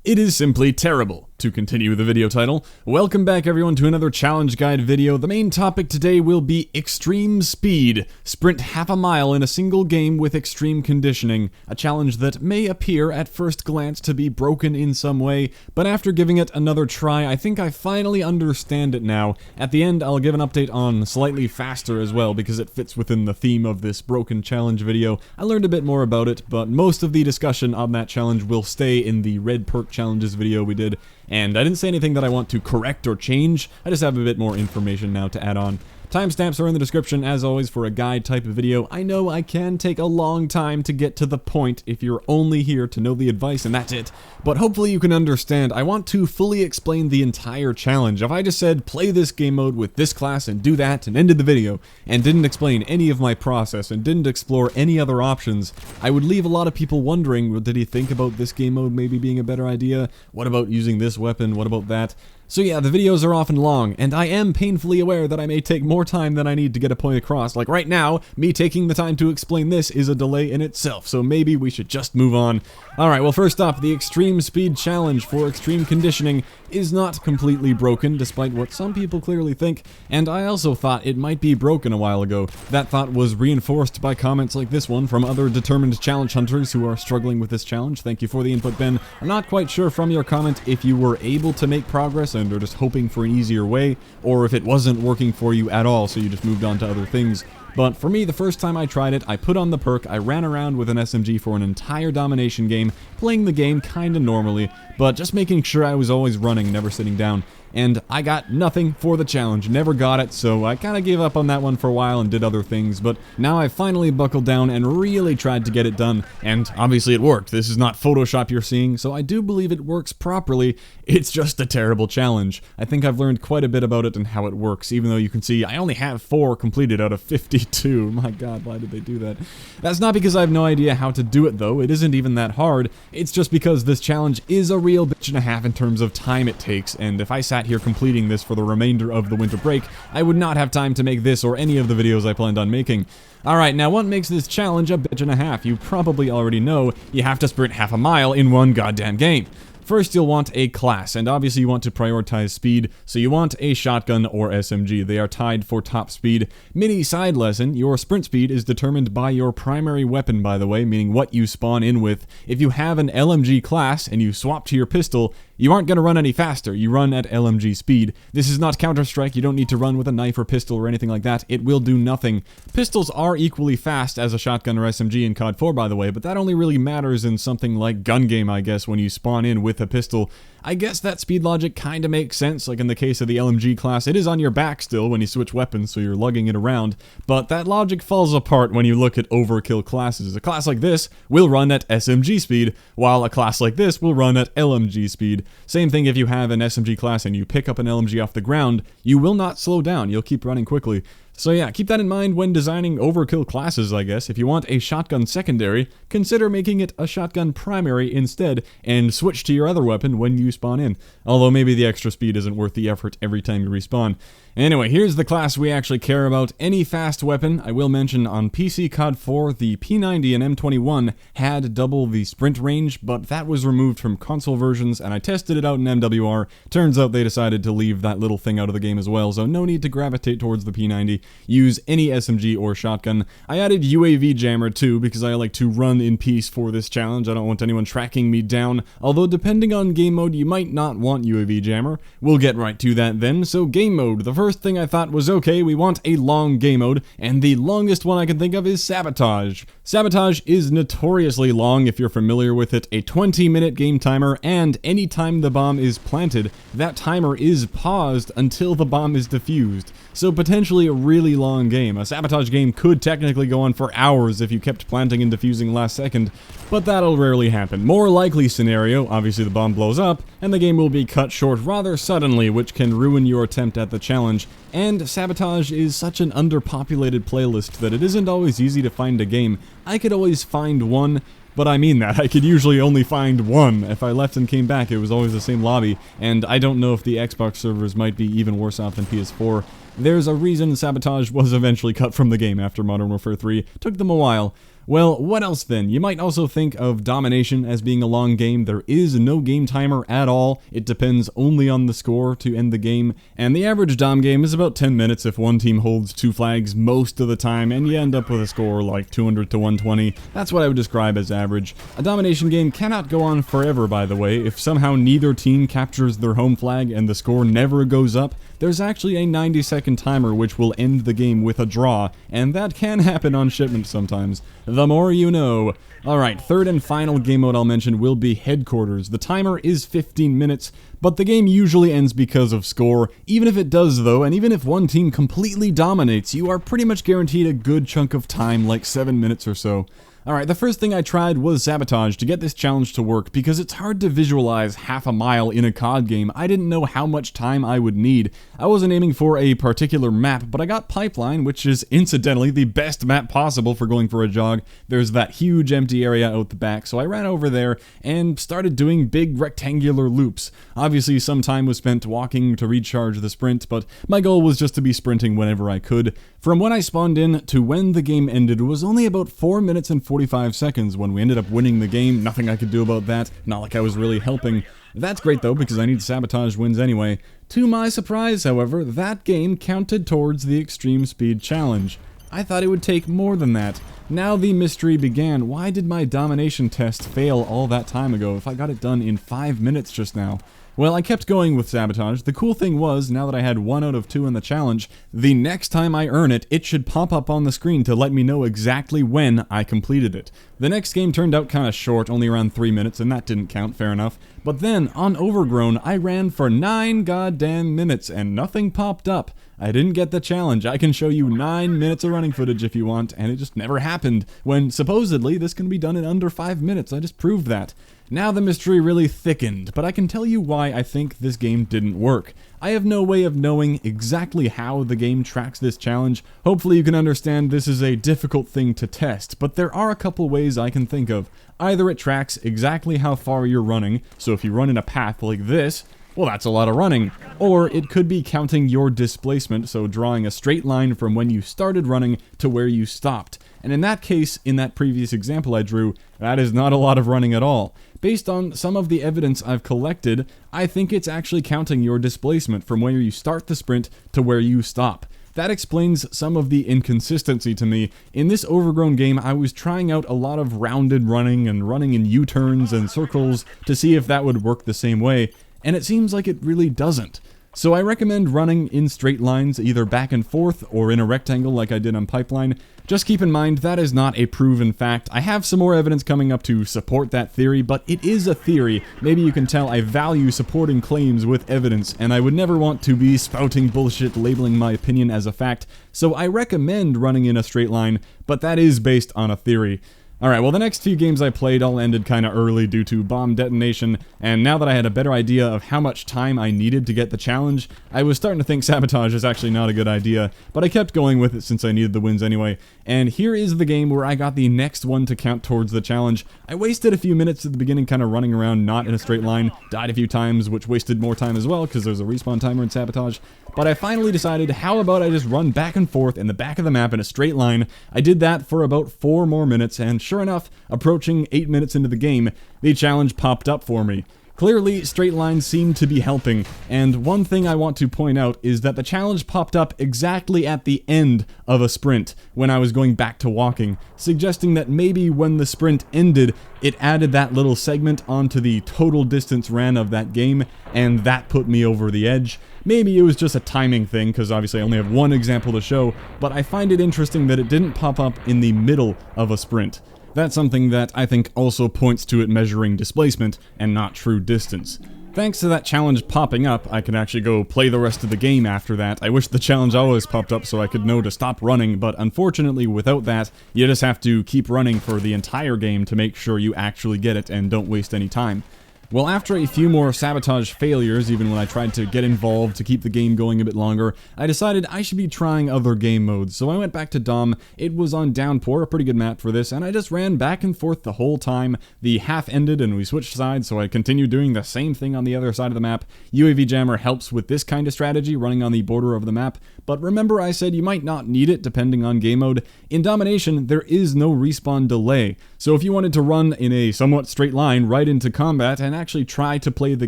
It is simply terrible. To continue the video title, welcome back everyone to another challenge guide video. The main topic today will be extreme speed. Sprint half a mile in a single game with extreme conditioning. A challenge that may appear at first glance to be broken in some way, but after giving it another try, I think I finally understand it now. At the end, I'll give an update on slightly faster as well, because it fits within the theme of this broken challenge video. I learned a bit more about it, but most of the discussion on that challenge will stay in the red perk challenges video we did. And I didn't say anything that I want to correct or change, I just have a bit more information now to add on. Timestamps are in the description, as always, for a guide type of video. I know I can take a long time to get to the point if you're only here to know the advice and that's it, but hopefully you can understand. I want to fully explain the entire challenge. If I just said, play this game mode with this class and do that, and ended the video, and didn't explain any of my process, and didn't explore any other options, I would leave a lot of people wondering, well, did he think about this game mode maybe being a better idea? What about using this weapon? What about that? So yeah, the videos are often long, and I am painfully aware that I may take more time than I need to get a point across. Like right now, me taking the time to explain this is a delay in itself, so maybe we should just move on. Alright, well first up, the extreme speed challenge for extreme conditioning is not completely broken, despite what some people clearly think, and I also thought it might be broken a while ago. That thought was reinforced by comments like this one from other determined challenge hunters who are struggling with this challenge. Thank you for the input, Ben. I'm not quite sure from your comment if you were able to make progress and are just hoping for an easier way, or if it wasn't working for you at all, so you just moved on to other things. But for me, the first time I tried it, I put on the perk, I ran around with an SMG for an entire Domination game, playing the game kinda normally, but just making sure I was always running, never sitting down. And I got nothing for the challenge, never got it, so I kinda gave up on that one for a while and did other things, but now I finally buckled down and really tried to get it done, and obviously it worked. This is not Photoshop you're seeing, so I do believe it works properly. It's just a terrible challenge. I think I've learned quite a bit about it and how it works, even though you can see I only have 4 completed out of 52. My god, why did they do that? That's not because I have no idea how to do it though, it isn't even that hard. It's just because this challenge is a real bitch and a half in terms of time it takes, and if I sat here completing this for the remainder of the winter break, I would not have time to make this or any of the videos I planned on making. Alright, now what makes this challenge a bitch and a half? You probably already know you have to sprint half a mile in one goddamn game. First, you'll want a class, and obviously you want to prioritize speed, so you want a shotgun or SMG. They are tied for top speed. Mini side lesson, your sprint speed is determined by your primary weapon, by the way, meaning what you spawn in with. If you have an LMG class and you swap to your pistol, you aren't going to run any faster, you run at LMG speed. This is not Counter-Strike, you don't need to run with a knife or pistol or anything like that, it will do nothing. Pistols are equally fast as a shotgun or SMG in COD 4 by the way, but that only really matters in something like gun game I guess, when you spawn in with a pistol. I guess that speed logic kinda makes sense, like in the case of the LMG class, it is on your back still when you switch weapons, so you're lugging it around, but that logic falls apart when you look at overkill classes. A class like this will run at SMG speed, while a class like this will run at LMG speed. Same thing if you have an SMG class and you pick up an LMG off the ground, you will not slow down, you'll keep running quickly. So yeah, keep that in mind when designing overkill classes, I guess. If you want a shotgun secondary, consider making it a shotgun primary instead, and switch to your other weapon when you spawn in. Although maybe the extra speed isn't worth the effort every time you respawn. Anyway, here's the class we actually care about. Any fast weapon. I will mention on PC COD 4, the P90 and M21 had double the sprint range, but that was removed from console versions, and I tested it out in MWR. Turns out they decided to leave that little thing out of the game as well, so no need to gravitate towards the P90. Use any SMG or shotgun. I added UAV jammer too, because I like to run in peace for this challenge. I don't want anyone tracking me down, although depending on game mode, you might not want UAV jammer. We'll get right to that then. So game mode, the first thing I thought was okay, we want a long game mode, and the longest one I can think of is Sabotage. Sabotage is notoriously long if you're familiar with it, a 20-minute game timer, and anytime the bomb is planted, that timer is paused until the bomb is defused. So potentially a really long game. A Sabotage game could technically go on for hours if you kept planting and defusing last second, but that'll rarely happen. More likely scenario, obviously the bomb blows up, and the game will be cut short rather suddenly, which can ruin your attempt at the challenge. And Sabotage is such an underpopulated playlist that it isn't always easy to find a game. I could always find one, but I mean that, I could usually only find one. If I left and came back, it was always the same lobby, and I don't know if the Xbox servers might be even worse off than PS4. There's a reason Sabotage was eventually cut from the game after Modern Warfare 3. Took them a while. Well, what else then? You might also think of Domination as being a long game. There is no game timer at all. It depends only on the score to end the game, and the average Dom game is about 10 minutes if one team holds 2 flags most of the time, and you end up with a score like 200 to 120. That's what I would describe as average. A Domination game cannot go on forever, by the way. If somehow neither team captures their home flag and the score never goes up, there's actually a 90-second timer which will end the game with a draw, and that can happen on shipment sometimes. The more you know. Alright, third and final game mode I'll mention will be Headquarters. The timer is 15 minutes, but the game usually ends because of score. Even if it does though, and even if one team completely dominates, you are pretty much guaranteed a good chunk of time, like 7 minutes or so. Alright, the first thing I tried was Sabotage to get this challenge to work, because it's hard to visualize half a mile in a COD game. I didn't know how much time I would need. I wasn't aiming for a particular map, but I got Pipeline, which is incidentally the best map possible for going for a jog. There's that huge empty area out the back, so I ran over there and started doing big rectangular loops. Obviously some time was spent walking to recharge the sprint, but my goal was just to be sprinting whenever I could. From when I spawned in to when the game ended was only about 4 minutes and 45 seconds when we ended up winning the game. Nothing I could do about that, not like I was really helping. That's great though, because I need Sabotage wins anyway. To my surprise, however, that game counted towards the Extreme Speed Challenge. I thought it would take more than that. Now the mystery began. Why did my Domination test fail all that time ago if I got it done in 5 minutes just now? Well, I kept going with Sabotage. The cool thing was, now that I had 1 out of 2 in the challenge, the next time I earn it, it should pop up on the screen to let me know exactly when I completed it. The next game turned out kinda short, only around 3 minutes, and that didn't count, fair enough. But then, on Overgrown, I ran for 9 goddamn minutes, and nothing popped up. I didn't get the challenge. I can show you 9 minutes of running footage if you want, and it just never happened, when supposedly this can be done in under 5 minutes. I just proved that. Now the mystery really thickened, but I can tell you why I think this game didn't work. I have no way of knowing exactly how the game tracks this challenge. Hopefully you can understand this is a difficult thing to test, but there are a couple ways I can think of. Either it tracks exactly how far you're running, so if you run in a path like this, well, that's a lot of running. Or it could be counting your displacement, so drawing a straight line from when you started running to where you stopped. And in that case, in that previous example I drew, that is not a lot of running at all. Based on some of the evidence I've collected, I think it's actually counting your displacement from where you start the sprint to where you stop. That explains some of the inconsistency to me. In this Overgrown game, I was trying out a lot of rounded running and running in U-turns and circles to see if that would work the same way, and it seems like it really doesn't. So I recommend running in straight lines, either back and forth or in a rectangle like I did on Pipeline. Just keep in mind, that is not a proven fact. I have some more evidence coming up to support that theory, but it is a theory. Maybe you can tell I value supporting claims with evidence, and I would never want to be spouting bullshit labeling my opinion as a fact, so I recommend running in a straight line, but that is based on a theory. Alright, well the next few games I played all ended kinda early due to bomb detonation, and now that I had a better idea of how much time I needed to get the challenge, I was starting to think Sabotage is actually not a good idea, but I kept going with it since I needed the wins anyway. And here is the game where I got the next one to count towards the challenge. I wasted a few minutes at the beginning kinda running around not in a straight line, died a few times, which wasted more time as well because there's a respawn timer in Sabotage, but I finally decided how about I just run back and forth in the back of the map in a straight line. I did that for about 4 more minutes, and sure enough, approaching 8 minutes into the game, the challenge popped up for me. Clearly, straight lines seem to be helping, and one thing I want to point out is that the challenge popped up exactly at the end of a sprint, when I was going back to walking, suggesting that maybe when the sprint ended, it added that little segment onto the total distance ran of that game, and that put me over the edge. Maybe it was just a timing thing, because obviously I only have one example to show, but I find it interesting that it didn't pop up in the middle of a sprint. That's something that I think also points to it measuring displacement and not true distance. Thanks to that challenge popping up, I can actually go play the rest of the game after that. I wish the challenge always popped up so I could know to stop running, but unfortunately without that, you just have to keep running for the entire game to make sure you actually get it and don't waste any time. Well, after a few more Sabotage failures, even when I tried to get involved to keep the game going a bit longer, I decided I should be trying other game modes. So I went back to Dom. It was on Downpour, a pretty good map for this, and I just ran back and forth the whole time. The half ended and we switched sides, so I continued doing the same thing on the other side of the map. UAV Jammer helps with this kind of strategy, running on the border of the map, but remember I said you might not need it depending on game mode. In Domination, there is no respawn delay, so if you wanted to run in a somewhat straight line right into combat and actually try to play the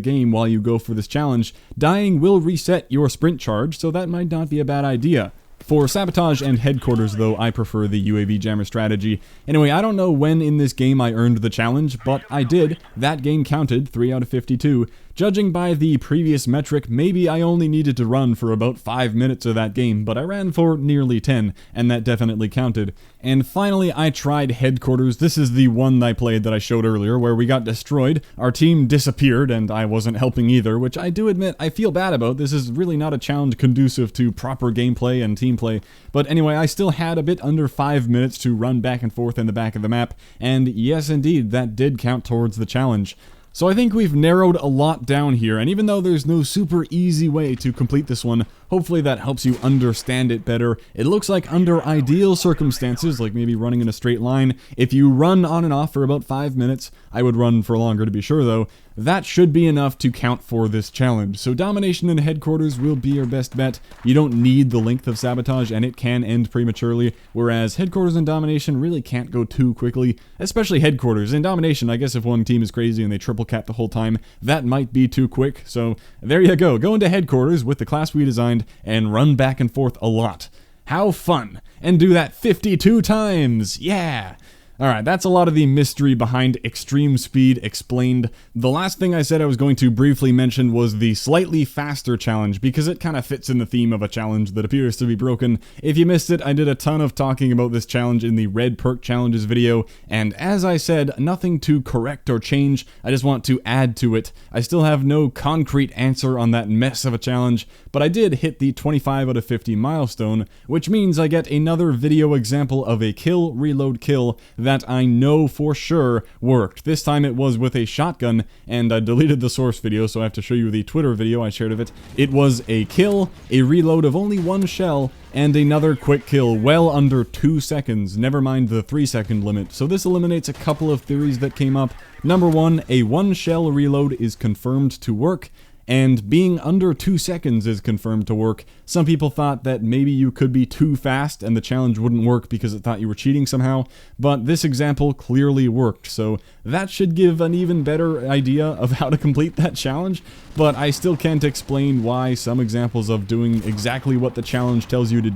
game while you go for this challenge, dying will reset your sprint charge, so that might not be a bad idea. For Sabotage and Headquarters, though, I prefer the UAV Jammer strategy. Anyway, I don't know when in this game I earned the challenge, but I did. That game counted, 3 out of 52. Judging by the previous metric, maybe I only needed to run for about 5 minutes of that game, but I ran for nearly 10, and that definitely counted. And finally, I tried Headquarters. This is the one I played that I showed earlier, where we got destroyed, our team disappeared, and I wasn't helping either, which I do admit I feel bad about. This is really not a challenge conducive to proper gameplay and team play. But anyway, I still had a bit under 5 minutes to run back and forth in the back of the map, and yes indeed, that did count towards the challenge. So I think we've narrowed a lot down here, and even though there's no super easy way to complete this one, hopefully that helps you understand it better. It looks like under ideal circumstances, like maybe running in a straight line, if you run on and off for about 5 minutes, I would run for longer to be sure though, that should be enough to count for this challenge. So Domination and Headquarters will be your best bet. You don't need the length of Sabotage, and it can end prematurely, whereas Headquarters and Domination really can't go too quickly, especially Headquarters. In Domination, I guess if one team is crazy and they triple cap the whole time, that might be too quick. So there you go. Go into Headquarters with the class we designed and run back and forth a lot. How fun! And do that 52 times! Yeah! Alright, that's a lot of the mystery behind Extreme Speed explained. The last thing I said I was going to briefly mention was the slightly faster challenge, because it kind of fits in the theme of a challenge that appears to be broken. If you missed it, I did a ton of talking about this challenge in the Red Perk Challenges video, and as I said, nothing to correct or change, I just want to add to it. I still have no concrete answer on that mess of a challenge, but I did hit the 25 out of 50 milestone, which means I get another video example of a kill, reload, kill that I know for sure worked. This time it was with a shotgun, and I deleted the source video, so I have to show you the Twitter video I shared of it. It was a kill, a reload of only one shell, and another quick kill well under 2 seconds, never mind the 3-second limit. So this eliminates a couple of theories that came up. Number one, a one shell reload is confirmed to work, and being under 2 seconds is confirmed to work. Some people thought that maybe you could be too fast and the challenge wouldn't work because it thought you were cheating somehow, but this example clearly worked, so that should give an even better idea of how to complete that challenge, but I still can't explain why some examples of doing exactly what the challenge tells you to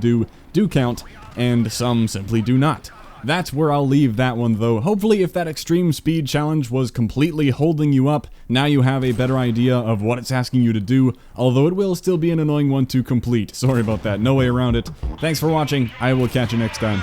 do count, and some simply do not. That's where I'll leave that one though. Hopefully if that extreme speed challenge was completely holding you up, now you have a better idea of what it's asking you to do, although it will still be an annoying one to complete. Sorry about that, no way around it. Thanks for watching, I will catch you next time.